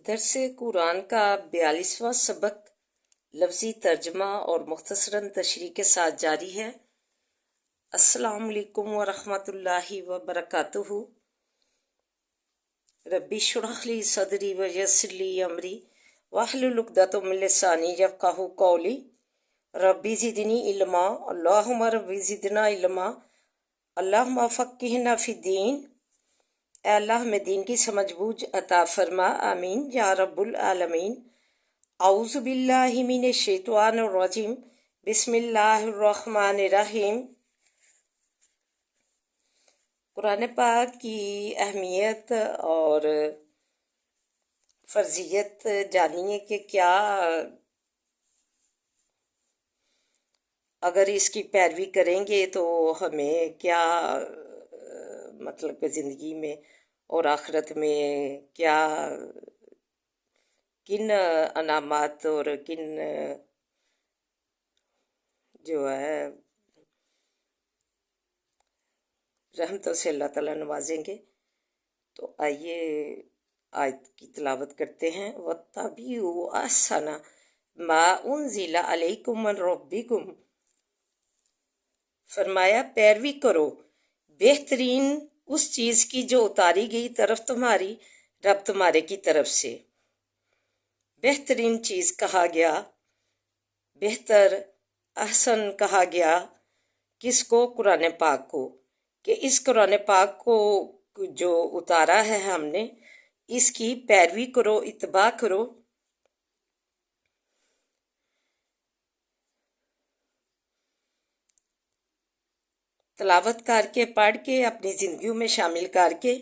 درس قرآن کا 42واں سبق لفظی ترجمہ اور مختصراً تشریح کے ساتھ جاری ہے۔ السلام علیکم ورحمۃ اللہ وبرکاتہ۔ ربی اشرح لی صدری ویسر لی امری واحلل عقدۃ من لسانی یفقہوا قولی۔ ربی زدنی علما، اللہم ربی زدنا علما، اللہم فقہنا فی الدین۔ اے اللہ ہمیں دین کی سمجھ بوجھ عطا فرما، آمین یا رب العالمین۔ اعوذ باللہ من الشیطان الرجیم، بسم اللہ الرحمن الرحیم۔ قرآن پاک کی اہمیت اور فرضیت جانیے کہ کیا اگر اس کی پیروی کریں گے تو ہمیں کیا مطلب کہ زندگی میں اور آخرت میں کیا کن انعامات اور کن جو ہے رحمتوں سے اللہ تعالیٰ نوازیں گے۔ تو آئیے آیت کی تلاوت کرتے ہیں۔ وَاتَّبِعُوا أَحْسَنَ مَا أُنزِلَ عَلَيْكُم مِّن رَّبِّكُم۔ فرمایا پیروی کرو بہترین اس چیز کی جو اتاری گئی طرف تمہاری رب تمہارے کی طرف سے۔ بہترین چیز کہا گیا، بہتر احسن کہا گیا کس کو؟ قرآن پاک کو، کہ اس قرآن پاک کو جو اتارا ہے ہم نے اس کی پیروی کرو، اتباع کرو۔ تلاوت کر کے، پڑھ کے، اپنی زندگیوں میں شامل کر کے،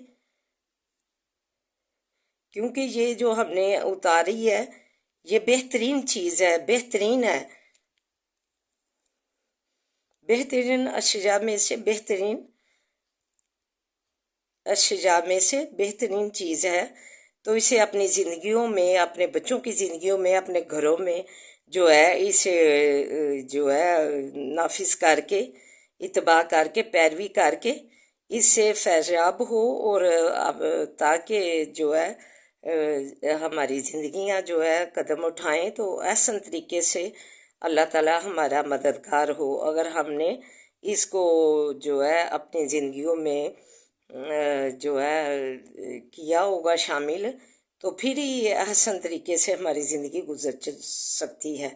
کیونکہ یہ جو ہم نے اتاری ہے یہ بہترین چیز ہے، بہترین ہے، بہترین اشیاء میں سے بہترین چیز ہے۔ تو اسے اپنی زندگیوں میں، اپنے بچوں کی زندگیوں میں، اپنے گھروں میں جو ہے اسے جو ہے نافذ کر کے، اتباع کر کے، پیروی کر کے اس سے فیضیاب ہو، اور اب تاکہ جو ہے ہماری زندگیاں جو ہے قدم اٹھائیں تو احسن طریقے سے اللہ تعالیٰ ہمارا مددگار ہو۔ اگر ہم نے اس کو جو ہے اپنی زندگیوں میں جو ہے کیا ہوگا شامل، تو پھر ہی احسن طریقے سے ہماری زندگی گزر سکتی ہے۔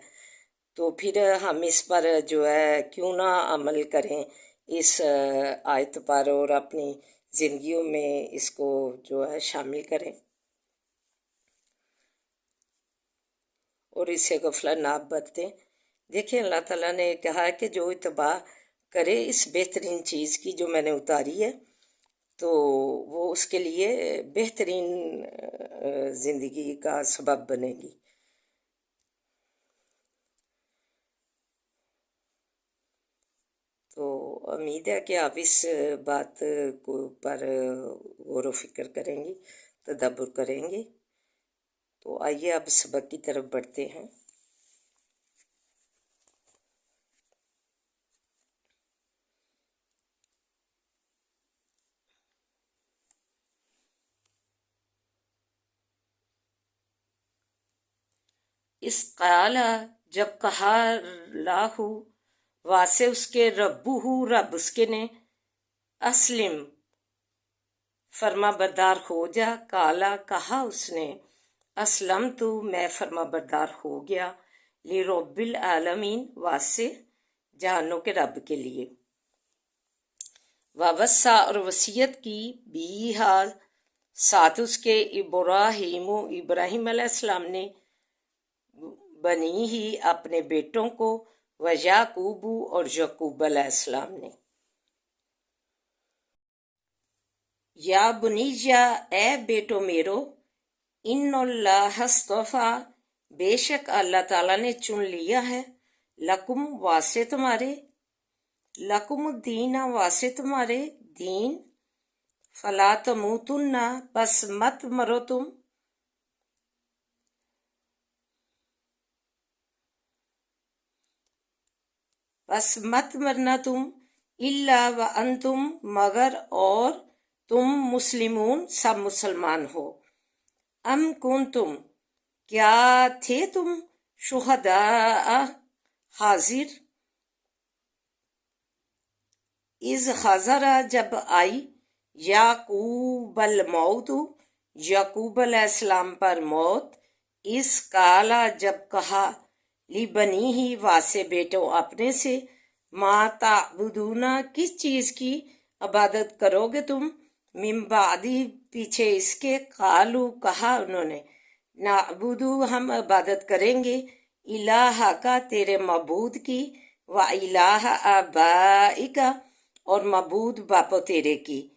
تو پھر ہم اس پر جو ہے کیوں نہ عمل کریں اس آیت پر، اور اپنی زندگیوں میں اس کو جو ہے شامل کریں اور اس سے غفلت نہ برتیں۔ دیکھیں اللہ تعالیٰ نے کہا ہے کہ جو اتباع کرے اس بہترین چیز کی جو میں نے اتاری ہے تو وہ اس کے لیے بہترین زندگی کا سبب بنے گی۔ تو امید ہے کہ آپ اس بات کو پر غور و فکر کریں گی، تدبر کریں گے۔ تو آئیے اب سبق کی طرف بڑھتے ہیں۔ اس قال جب کہا لاہ واسے اس کے ربو رب اس کے نے، اسلم فرما بردار ہو جا، کالا کہا اس نے، اسلم تو میں فرما بردار ہو گیا، لرب العالمین واسے جہانوں کے رب کے لیے۔ ووصا اور وصیت کی بھی ساتھ اس کے ابراہیم علیہ السلام نے، بنی ہی اپنے بیٹوں کو، و یعقوب اور یعقوب علیہ السلام نے۔ یا بنیجا اے بیٹو میرو، ان اللہ اصطفیٰ بے شک اللہ تعالیٰ نے چن لیا ہے، لکم واسے تمہارے، لکم الدین واسے تمہارے دین، فلا تموتن پس مت مرو تم، پس مت مرنا تم، الا وانتم مگر اور تم مسلمون سب مسلمان ہو، ام کنتم کیا تھے تم شہداء حاضر از حضرا جب آئی یعقوب الموت یعقوب علیہ السلام پر موت اس کالا جب کہا لی بنی ہی واسے بیٹوں اپنے سے ما تعبدون کس چیز کی عبادت کرو گے تم من بعدی پیچھے اس کے قالو کہا انہوں نے نعبدو ہم عبادت کریں گے الہ کا تیرے معبود کی و الہ آبائکا اور معبود باپو تیرے کی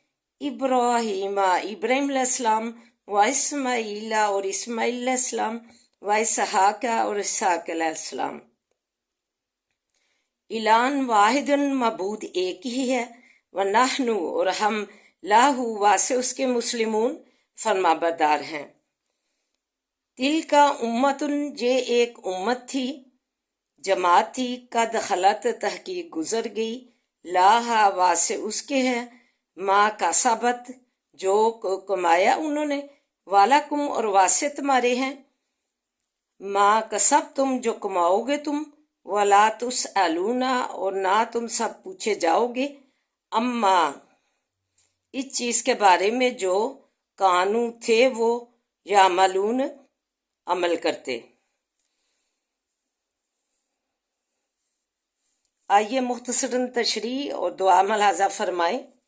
ابراہیم ابراہیم علیہ السلام و اسماعیل اور اسماعیل علیہ السلام و اسحاق اور اسحاق علیہ السلام الان واحد معبود ایک ہی ہے ونحن اور ہم لاہو واسے اس کے مسلمون فرما بردار ہیں تل کا امتن یہ ایک امت تھی جماعت تھی قد خلت تحقیق گزر گئی لاہا واسے اس کے ہے ما کسبت جو کمایا انہوں نے والکم اور واسے تمہارے ہیں ما کسب تم جو کماؤ گے تم ولا تسألون اور نہ تم سب پوچھے جاؤ گے اما اس چیز کے بارے میں جو کانو تھے وہ یعملون عمل کرتے آئیے مختصراً تشریح اور دعا ملاحظہ فرمائیں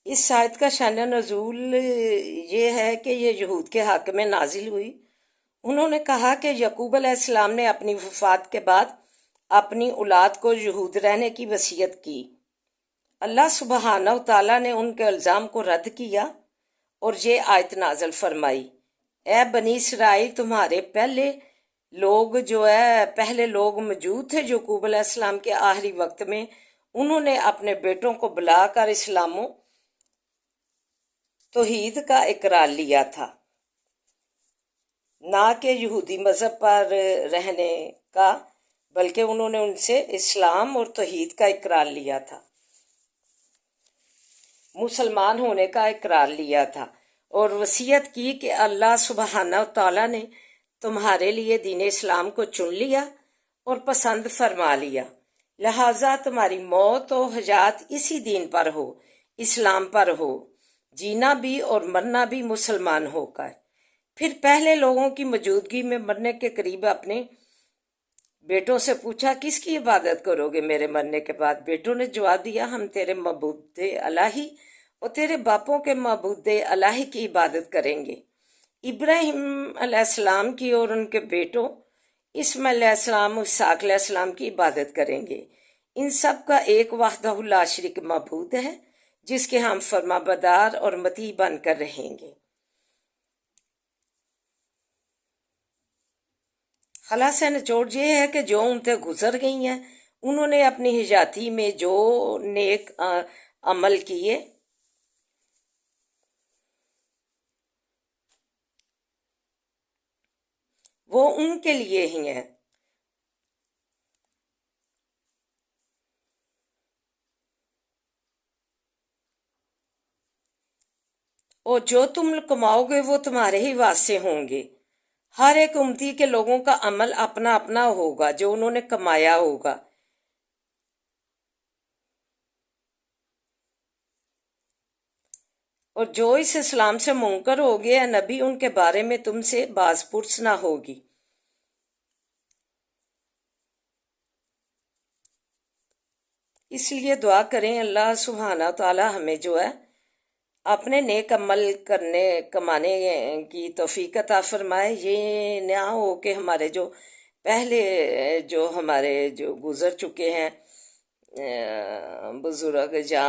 اس آیت کا شان نزول یہ ہے کہ یہ یہود کے حق میں نازل ہوئی انہوں نے کہا کہ یعقوب علیہ السلام نے اپنی وفات کے بعد اپنی اولاد کو یہود رہنے کی وصیت کی اللہ سبحانہ و تعالیٰ نے ان کے الزام کو رد کیا اور یہ آیت نازل فرمائی اے بنی اسرائیل تمہارے پہلے لوگ موجود تھے یعقوب علیہ السلام کے آخری وقت میں انہوں نے اپنے بیٹوں کو بلا کر اسلام و توحید کا اقرار لیا تھا نہ کہ یہودی مذہب پر رہنے کا بلکہ انہوں نے ان سے اسلام اور توحید کا اقرار لیا تھا مسلمان ہونے کا اقرار لیا تھا اور وصیت کی کہ اللہ سبحانہ تعالیٰ نے تمہارے لیے دین اسلام کو چن لیا اور پسند فرما لیا لہٰذا تمہاری موت و حیات اسی دین پر ہو اسلام پر ہو جینا بھی اور مرنا بھی مسلمان ہو کر پھر پہلے لوگوں کی موجودگی میں مرنے کے قریب اپنے بیٹوں سے پوچھا کس کی عبادت کرو گے میرے مرنے کے بعد بیٹوں نے جواب دیا ہم تیرے معبود الہی اور تیرے باپوں کے معبود الہی کی عبادت کریں گے ابراہیم علیہ السلام کی اور ان کے بیٹوں اسماعیل علیہ السلام اور اسحاق علیہ السلام کی عبادت کریں گے ان سب کا ایک وحدہ لا شریک معبود ہے جس کے ہم فرما بردار اور مطیع بن کر رہیں گے خلاصہ نچوڑ یہ ہے کہ جو ان سے گزر گئی ہیں انہوں نے اپنی حیاتی میں جو نیک عمل کیے وہ ان کے لیے ہی ہیں اور جو تم کماؤ گے وہ تمہارے ہی واسطے ہوں گے ہر ایک امتی کے لوگوں کا عمل اپنا اپنا ہوگا جو انہوں نے کمایا ہوگا اور جو اس اسلام سے منکر ہو گیا نبی ان کے بارے میں تم سے باز پرس نہ ہوگی اس لیے دعا کریں اللہ سبحانہ تعالی ہمیں جو ہے اپنے نیک عمل کمانے کی توفیق عطا فرمائے یہ نہ ہو کہ ہمارے جو پہلے جو ہمارے جو گزر چکے ہیں بزرگ یا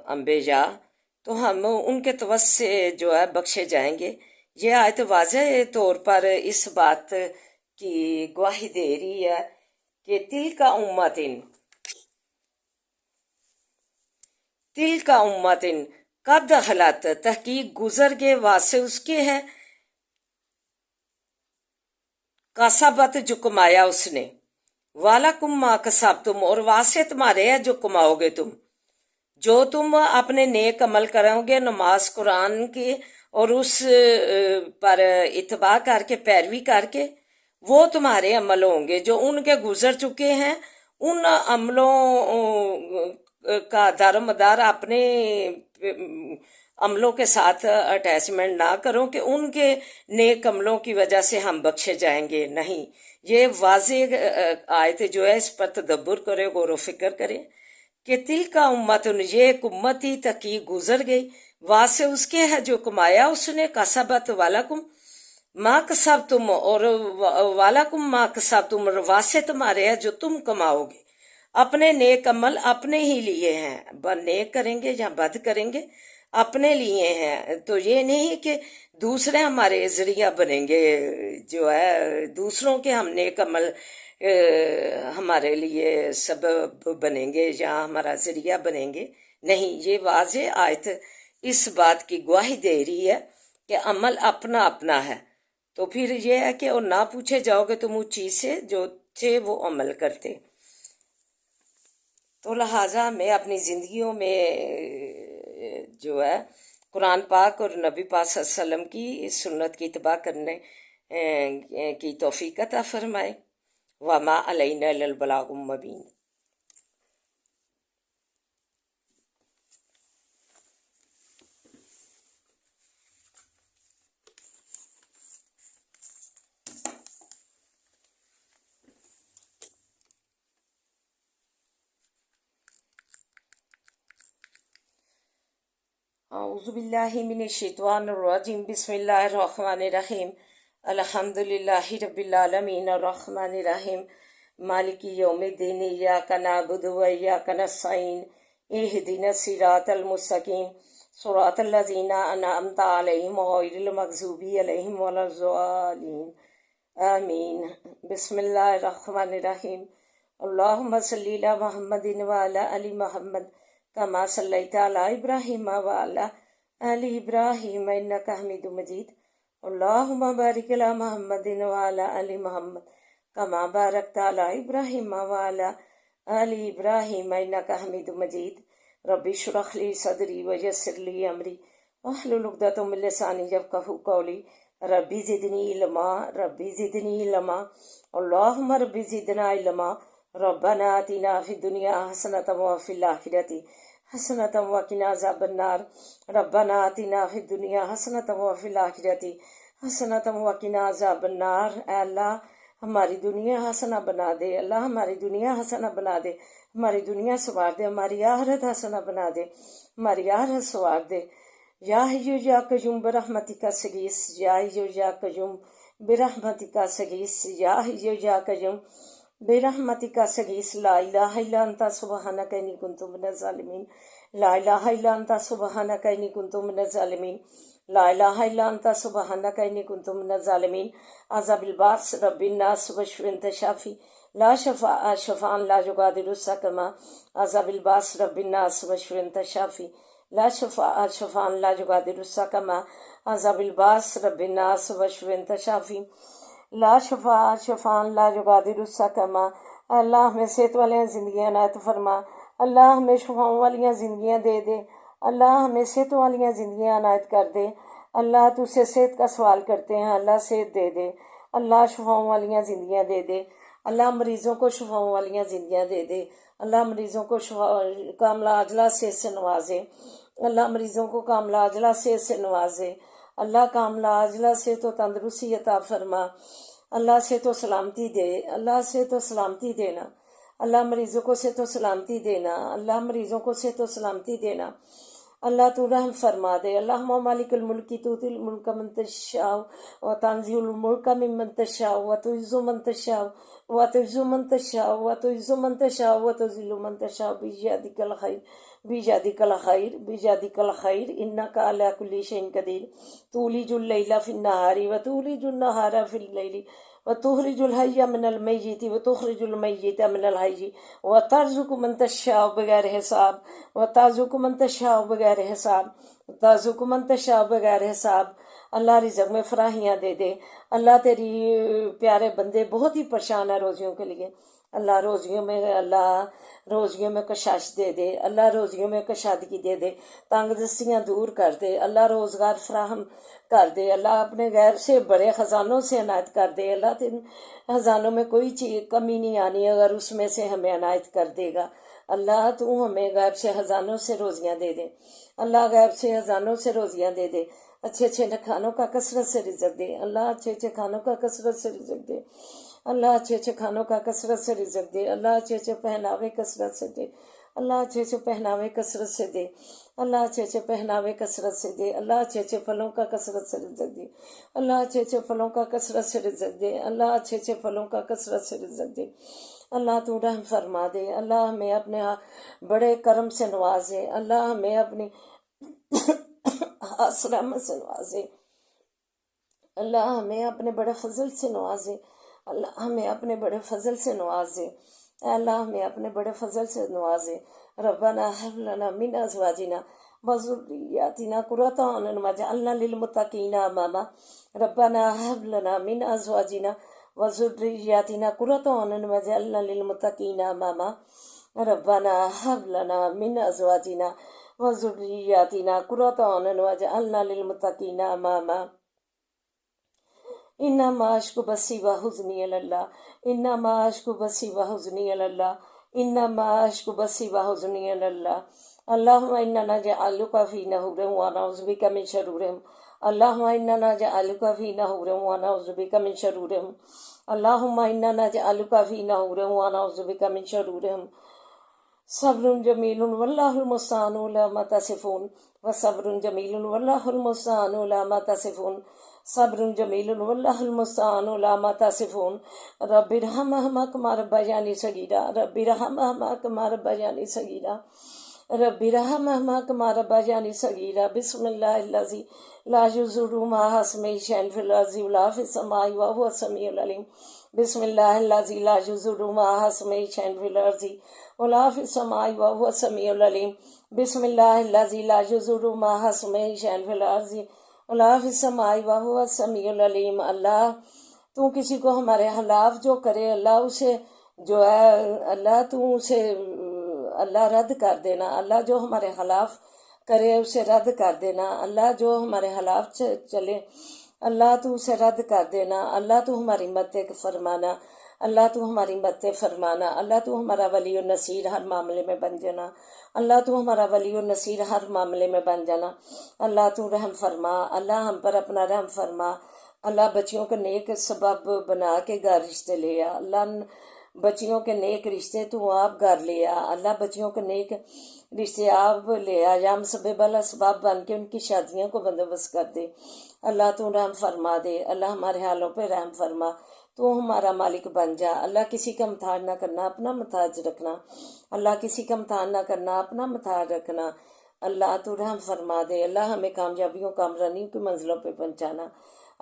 انبیاء تو ہم ان کے توسط سے جو ہے بخشے جائیں گے یہ آیت واضح طور پر اس بات کی گواہی دے رہی ہے کہ تل کا امتن قد خلت تحقیق گزر گئے، واسے اس کے ہے، کسبت جو کمایا اس نے، وَلَكُمْ مَا كَسَبْتُمْ اور واسے تمہارے ہے جو کماؤ گے تم، جو تم اپنے نیک عمل کرو گے نماز قرآن کے اور اس پر اتباع کر کے پیروی کر کے، وہ تمہارے عمل ہوں گے جو ان کے گزر چکے ہیں۔ ان عملوں کا دار و مدار اپنے عملوں کے ساتھ اٹیچمنٹ نہ کرو کہ ان کے نیک عملوں کی وجہ سے ہم بخشے جائیں گے، نہیں۔ یہ واضح آیت جو ہے اس پر تدبر کرے، غور و فکر کرے کہ تل کا امت، یہ ایک امت ہی تکی گزر گئی، واسے اس کے ہے جو کمایا اس نے، کسبت والکم ما کسبتم اور والکم ما کسبتم اور واسے تمہارے ہے جو تم کماؤ گے۔ اپنے نیک عمل اپنے ہی لیے ہیں، نیک کریں گے یا بد کریں گے اپنے لیے ہیں، تو یہ نہیں کہ دوسرے ہمارے ذریعہ بنیں گے، جو ہے دوسروں کے ہم نیک عمل ہمارے لیے سبب بنیں گے یا ہمارا ذریعہ بنیں گے، نہیں۔ یہ واضح آیت اس بات کی گواہی دے رہی ہے کہ عمل اپنا اپنا ہے، تو پھر یہ ہے کہ اور نہ پوچھے جاؤ گے تم اس چیز سے جو تھے وہ عمل کرتے۔ تو لہٰذا میں اپنی زندگیوں میں جو ہے قرآن پاک اور نبی پاک صلی اللہ علیہ وسلم کی سنت کی اتباع کرنے کی توفیق عطا فرمائے۔ وما علینا الا البلاغ المبین۔ اعوذ باللہ من الشیطان الرجیم، بسم اللہ الرحمن الرحیم، الحمدللہ رب العالمین، الرحمن الرحیم، مالک یوم الدین، ایاک نعبد و ایاک نستعین، اہدنا الصراط المستقیم، صراط الذین انعمت علیہم غیر المغضوب علیہم ولا الضالین، آمین۔ بسم اللہ الرحمن الرحیم، اللہم صلی علی محمد وعلی آل محمد کما صلیت علی ابراہیم وعلی آل ابراہیم انک حمید مجید، اللہم بارک علی محمد وعلی آل محمد کما بارکت علی ابراہیم وعلی آل ابراہیم انک حمید مجید، رب اشرح لی صدری ویسر لی امری واحلل عقدۃ من لسانی یفقہوا قولی، ربی زدنی علما، ربی زدنی علما، اللہم ربی زدنا علما، ربنا آتنا فی الدنیا حسنۃ وفی الآخرۃ حسنۃ وقنا عذاب النار، ربنا آتنا فی الدنیا حسنۃ وفی الآخرۃ حسنۃ وقنا عذاب النار۔ اے اللہ ہماری دنیا حسنہ بنا دے، اللہ ہماری دنیا حسنہ بنا دے، ہماری دنیا سوار دے، ہماری آخرت حسنہ بنا دے، ہماری آخرت سوار دے۔ یا حی یا قیوم برحمتک استغیث، یا حی یا قیوم برحمتک استغیث، یا حی یا قیوم برحمتک استغیث، لا الہ الا انت سبحانک انی کنت من الظالمین، لا الہ الا انت سبحانک انی کنت من الظالمین، لا الہ الا انت سبحانک انی کنت من الظالمین۔ عذاب الباس رب الناس واشف انت شافی لا شفاء شفاء لا یغادر سقما، عذاب الباس رب الناس واشف انت شافی لا شفاء شفاء لا یغادر سقما، عذاب الباس رب الناس واشف انت شافی لا شفاء شفاء لا یغادر سقما۔ اللہ ہمیں صحت والیاں زندگیاں عنایت فرما، اللہ ہمیں شفاؤں والیاں زندگیاں دے دے، اللہ ہمیں صحت والیاں زندگیاں عنایت کر دے۔ اللہ تو سے صحت کا سوال کرتے ہیں، اللہ صحت دے دے، اللہ شفاؤں والیاں زندگیاں دے دے، اللہ مریضوں کو شفاؤں والیاں زندگیاں دے دے، اللہ مریضوں کو کاملہ عاجلہ صحت سے نوازے، اللہ مریضوں کو کاملہ عاجلہ صحت سے نوازے، اللہ کاملہ عاجلہ صحت و تندرستی عطا فرما، اللہ صحت و سلامتی دے، اللہ صحت و سلامتی دینا، اللہ مریضوں کو صحت و سلامتی دینا، اللہ مریضوں کو صحت و سلامتی دینا، اللہ تو رحم فرما دے۔ اللہم مالک الملک تؤتی الملک من تشاء وتنزع الملک ممن تشاء وتعز من تشاء وتعز من تشاء وتعز من تشاء وتذل من تشاء بیدک الخیر بیدک الخیر بیدک الخیر انک علی کل شیء قدیر، تولج اللیل فی النہار وتولج النہار فی اللیل وتخرج الحي من الميت وتخرج الميت من الحي وترزق من تشاء بغیر حساب وترزق من تشاء بغیر حساب وترزق من تشاء بغیر حساب۔ اللہ رزق میں فراہیاں دے دے۔ اللہ تیری پیارے بندے بہت ہی پریشان ہیں روزیوں کے لیے، اللہ روزیوں میں کشش دے دے، اللہ روزیوں میں کشادگی دے دے، تنگ دستیاں دور کر دے، اللہ روزگار فراہم کر دے، اللہ اپنے غیر سے بڑے خزانوں سے عنایت کر دے۔ اللہ تین خزانوں میں کوئی چیز کمی نہیں آنی اگر اس میں سے ہمیں عنایت کر دے گا۔ اللہ تو ہمیں غیب سے خزانوں سے روزیاں دے دے، اللہ غیب سے خزانوں سے روزیاں دے دے، اچھے اچھے کھانوں کا کثرت سے رزق دے، اللہ اچھے اچھے کھانوں کا کثرت سے رزق دے، اللہ اچھے اچھے کھانوں کا کثرت سے رزق دے، اللہ اچھے اچھے پہناوے کثرت سے دے، اللہ اچھے اچھے پہناوے کثرت سے دے، اللہ اچھے اچھے پہناوے کثرت سے دے، اللہ اچھے اچھے پھلوں کا کثرت سے رزق دے، اللہ اچھے اچھے پھلوں کا کثرت سے رزق دے، اللہ اچھے اچھے پھلوں کا کثرت سے رزق دے۔ اللہ تو رحم فرما دے، اللہ ہمیں اپنے بڑے کرم سے نوازے، اللہ ہمیں اپنی خاص رحمت سے نوازے، اللہ ہمیں اپنے بڑے فضل سے نوازے، اللہ ہمیں اپنے بڑے فضل سے نوازے، اللہ ہمیں اپنے بڑے فضل سے نوازے۔ ربنا هب لنا من ازواجنا وذرياتنا قرة اعين واجعلنا للمتقين اماما۔ ربنا هب لنا من ازواجنا وذرياتنا قرة اعين واجعلنا للمتقين اماما۔ ربنا هب لنا من ازواجنا وذرياتنا قرة اعين واجعلنا للمتقين اماما۔ انما اشکو بسی و حزنی اللہ، انما اشکو بسی و حزنی اللہ، انما اشکو بسی و حزنی اللہ۔ اللہم انا نجعلک فی نحورہم ونعوذ بک من شرورہم، اللہم انا نجعلک فی نحورہم ونعوذ بک من شرورہم، اللہم انا نجعلک فی نحورہم ونعوذ بک من شرورہم۔ صبر جمیل واللہ المستعان علی ما تصفون، وصبر جمیل واللہ المستعان علی ما تصفون، صبر جمیل واللہ المستعان علی ما تصفون۔ رب ارحمہما کما ربیانی صغیرا، رب ارحمہما کما ربیانی صغیرا، رب ارحمہما کما ربیانی صغیرا۔ بسم اللہ الذی لا یضر مع اسمہ شیء فی الارض ولا فی السماء وهو السمیع العلیم۔ بسم اللہ الذی لا یضر مع اسمہ شیء فی الارض ولا فی السماء وهو السمیع العلیم۔ بسم اللہ الذی لا یضر مع اسمہ شیء فی الارض ولا فی السماء وهو السمیع العلیم۔ اللہ تو کسی کو ہمارے خلاف جو کرے اللہ اسے جو ہے اللہ تو اسے اللہ رد کر دینا، اللہ جو ہمارے خلاف کرے اسے رد کر دینا، اللہ جو ہمارے خلاف چلے اللہ تو اسے رد کر دینا، اللہ تو ہماری مدد فرمانا، اللہ تو ہماری مدد فرمانا، اللہ تو ہمارا ولی و نصیر ہر معاملے میں بن جانا، اللہ تو ہمارا ولی و نصیر ہر معاملے میں بن جانا۔ اللہ تو رحم فرما، اللہ ہم پر اپنا رحم فرما، اللہ بچیوں کو نیک سبب بنا کے گھر رشتے لے آ، اللہ بچیوں کے نیک رشتے تو آپ گھر لے آ، اللہ بچیوں کے نیک رشتے آپ لے آ، یا مسبب الاسباب بن کے ان کی شادیوں کو بندوبست کر دے، اللہ تو رحم فرما دے، اللہ ہمارے حالوں پہ رحم فرما، تو ہمارا مالک بن جا، اللہ کسی کا محتاج نہ کرنا، اپنا محتاج رکھنا، اللہ کسی کا محتاج نہ کرنا، اپنا محتاج رکھنا، اللہ تو رحم فرما دے، اللہ ہمیں کامیابیوں کامرانیوں کی منزلوں پہ پہنچانا،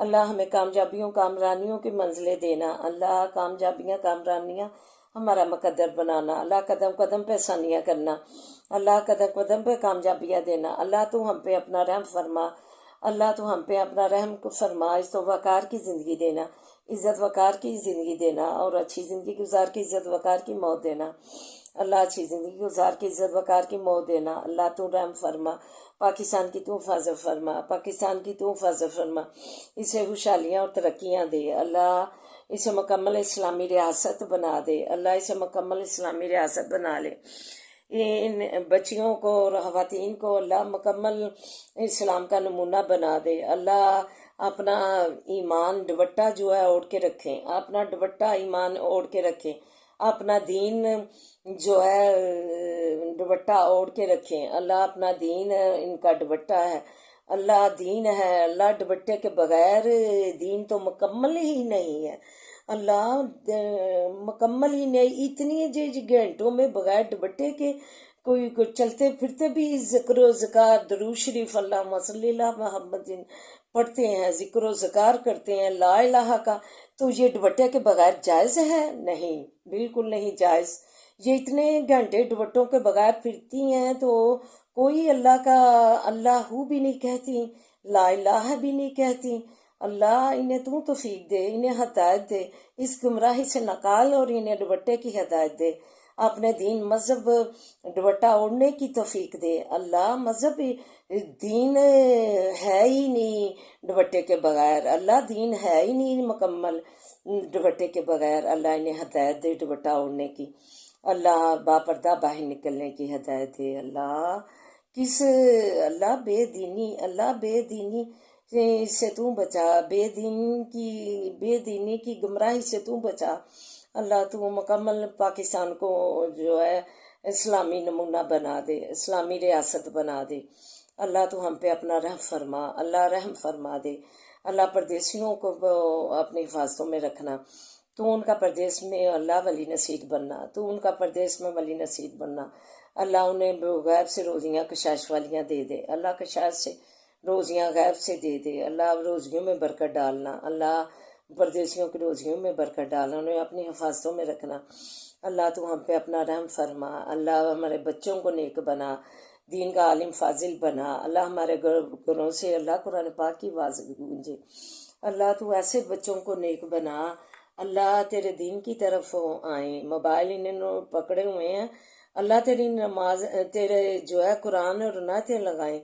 اللہ ہمیں کامیابیوں کامرانیوں کی منزلیں دینا، اللہ کامیابیاں کامرانیاں ہمارا مقدر بنانا، اللہ قدم قدم پہ آسانیاں کرنا، اللہ قدم قدم پہ کامیابیاں دینا، اللہ تو ہم پہ اپنا رحم فرما، اللہ تو ہم پہ اپنا رحم کو فرما، اس تو وقار کی زندگی دینا، عزت وقار کی زندگی دینا، اور اچھی زندگی گزار کے عزت وقار کی موت دینا، اللہ اچھی زندگی گزار کے عزت وقار کی موت دینا، اللہ تو رحم فرما، پاکستان کی تو حفاظت فرما، پاکستان کی تو حفاظت فرما، اسے خوشحالیاں اور ترقیاں دے، اللہ اسے مکمل اسلامی ریاست بنا دے، اللہ اسے مکمل اسلامی ریاست بنا لے، ان بچیوں کو اور خواتین کو اللہ مکمل اسلام کا نمونہ بنا دے، اللہ اپنا ایمان دوپٹہ جو ہے اوڑھ کے رکھیں، اپنا دوپٹہ ایمان اوڑھ کے رکھیں، اپنا دین جو ہے دوپٹہ اوڑھ کے رکھیں، اللہ اپنا دین ان کا دوپٹہ ہے، اللہ دین ہے، اللہ دوپٹے کے بغیر دین تو مکمل ہی نہیں ہے، اللہ مکمل ہی نہیں، اتنی گھنٹوں میں بغیر دوپٹے کے کوئی چلتے پھرتے بھی ذکر و ذکار درود شریف اللہم صلی اللہ محمد پڑھتے ہیں، ذکر و ذکار کرتے ہیں لا الہ کا، تو یہ دوپٹے کے بغیر جائز ہے؟ نہیں، بالکل نہیں جائز۔ یہ اتنے گھنٹے دوپٹوں کے بغیر پھرتی ہیں تو کوئی اللہ کا اللہ بھی نہیں کہتی، لا الہ بھی نہیں کہتی۔ اللہ انہیں تو توفیق دے، انہیں ہدایت دے، اس گمراہی سے نکال اور انہیں دوپٹے کی ہدایت دے، اپنے دین مذہب دوپٹہ اوڑھنے کی توفیق دے۔ اللہ مذہب دین ہے ہی نہیں دوپٹے کے بغیر، اللہ دین ہے ہی نہیں مکمل دوپٹے کے بغیر۔ اللہ انہیں ہدایت دے دوپٹہ اوڑھنے کی، اللہ باپردہ باہر نکلنے کی ہدایت دے۔ اللہ بے دینی سے تو بچا، بے دینی کی گمراہی سے تو بچا۔ اللہ تو مکمل پاکستان کو جو ہے اسلامی نمونہ بنا دے، اسلامی ریاست بنا دے۔ اللہ تو ہم پہ اپنا رحم فرما، اللہ رحم فرما دے۔ اللہ پردیسیوں کو اپنی حفاظتوں میں رکھنا، تو ان کا پردیس میں اللہ ولی نصیر بننا، تو ان کا پردیس میں ولی نصیر بننا۔ اللہ انہیں غیب سے روزیاں کشائش والیاں دے دے، اللہ کشائش سے روزیاں غیب سے دے دے۔ اللہ روزیوں میں برکت ڈالنا، اللہ پردیسیوں کی روزیوں میں برکت ڈالنا، انہیں اپنی حفاظتوں میں رکھنا۔ اللہ تو ہم پہ اپنا رحم فرما، اللہ ہمارے بچوں کو نیک بنا، دین کا عالم فاضل بنا۔ اللہ ہمارے گھروں سے اللہ قرآن پاک کی آواز گونجے۔ اللہ تو ایسے بچوں کو نیک بنا، اللہ تیرے دین کی طرف آئیں۔ موبائل انہوں پکڑے ہوئے ہیں، اللہ تیری نماز تیرے جو ہے قرآن اور نعتیں لگائیں۔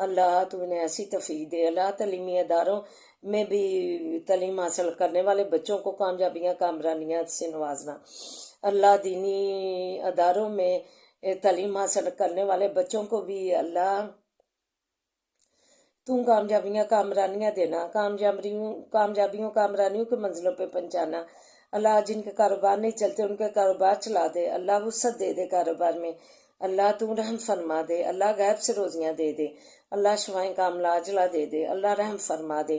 اللہ تو انہیں ایسی توفیق دے۔ اللہ تعلیمی اداروں میں بھی تعلیم حاصل کرنے والے بچوں کو کامیابیاں کامرانیات سے نوازنا۔ اللہ دینی اداروں میں تعلیم حاصل کرنے والے بچوں کو بھی اللہ تو کامیابیاں کامرانیاں دینا، کامرانیوں کے منزلوں پہ پہنچانا۔ اللہ جن کے کاروبار نہیں چلتے ان کے کاروبار چلا دے، اللہ وسعت دے دے کاروبار میں۔ اللہ تو رحم فرما دے، اللہ غیب سے روزیاں دے دے، اللہ شفائیں کاملہ عاجلہ دے دے، اللہ رحم فرما دے،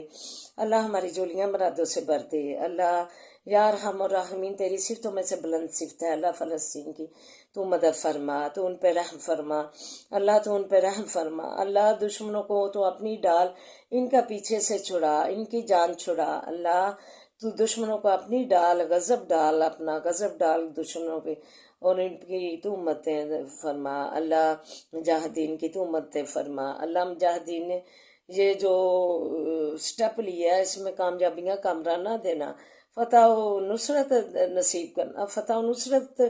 اللہ ہماری جولیاں مرادوں سے بھر دے۔ اللہ یا ارحم الراحمین، تیری صفتوں میں سے بلند صفت ہے اللہ فلسطین کی، تو مدد فرما، تو ان پہ رحم فرما، اللہ تو ان پہ رحم فرما۔ اللہ دشمنوں کو تو اپنی ڈال ان کا پیچھے سے چھڑا، ان کی جان چھڑا۔ اللہ تو دشمنوں کو اپنی ڈال، غضب ڈال، اپنا غضب ڈال دشمنوں پہ، اور ان کی تو مدد فرما۔ اللہ مجاہدین کی تو مدد فرما۔ اللہ مجاہدین نے یہ جو سٹیپ لیا ہے اس میں کامیابیاں کامرانہ دینا، فتح و نصرت نصیب کرنا، فتح و نصرت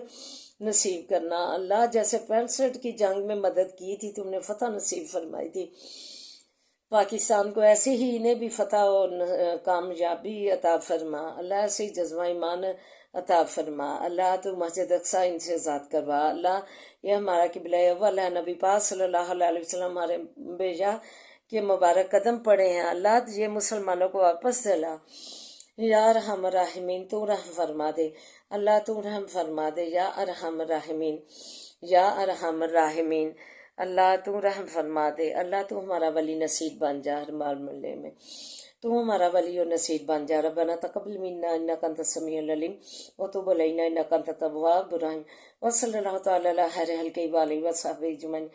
نصیب کرنا۔ اللہ جیسے 65 کی جنگ میں مدد کی تھی تم نے فتح نصیب فرمائی تھی پاکستان کو، ایسے ہی انہیں بھی فتح و کامیابی عطا فرما۔ اللہ ایسے ہی جذبہ ایمان عطا فرما۔ اللہ تو مسجد اقصی ان سے ذات کروا۔ اللہ یہ ہمارا قبلہ اول ہے، نبی پاک صلی اللہ علیہ وسلم ہمارے بیجا کے مبارک قدم پڑے ہیں۔ اللہ یہ مسلمانوں کو واپس دلا۔ یا ارحم الراحمین، تو رحم فرما دے، اللہ تو رحم فرما دے، یا ارحم الراحمین، یا ارحم الراحمین، اللہ تو رحم فرما دے۔ اللہ تو ہمارا ولی نصیر بن جا، ہر معاملے میں تو ہمارا ولی و نصیر بن جا۔ ربنا تقبل منا انک انت السمیع العلیم وتب علینا انک انت التواب الرحیم، وصلی اللہ تعالی علی خیر خلقہ وآلہ وصحبہ اجمعین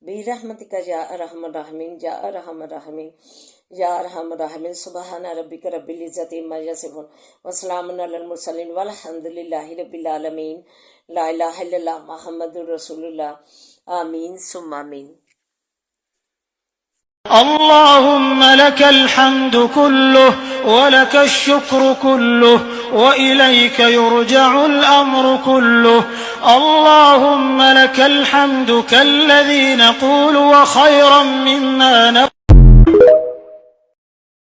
برحمتک یا ارحم الراحمین، یا ارحم الراحمین، یا ارحم الراحمین۔ سبحان ربک رب العزۃ عما یصفون وسلام علی المرسلین والحمد للہ رب العالمین۔ لا الہ الا اللہ محمد رسول اللہ۔ آمین ثم آمین۔ اللهم لك الحمد كله ولك الشكر كله وإليك يرجع الأمر كله. اللهم لك الحمد كالذي نقول وخيرا مما نقول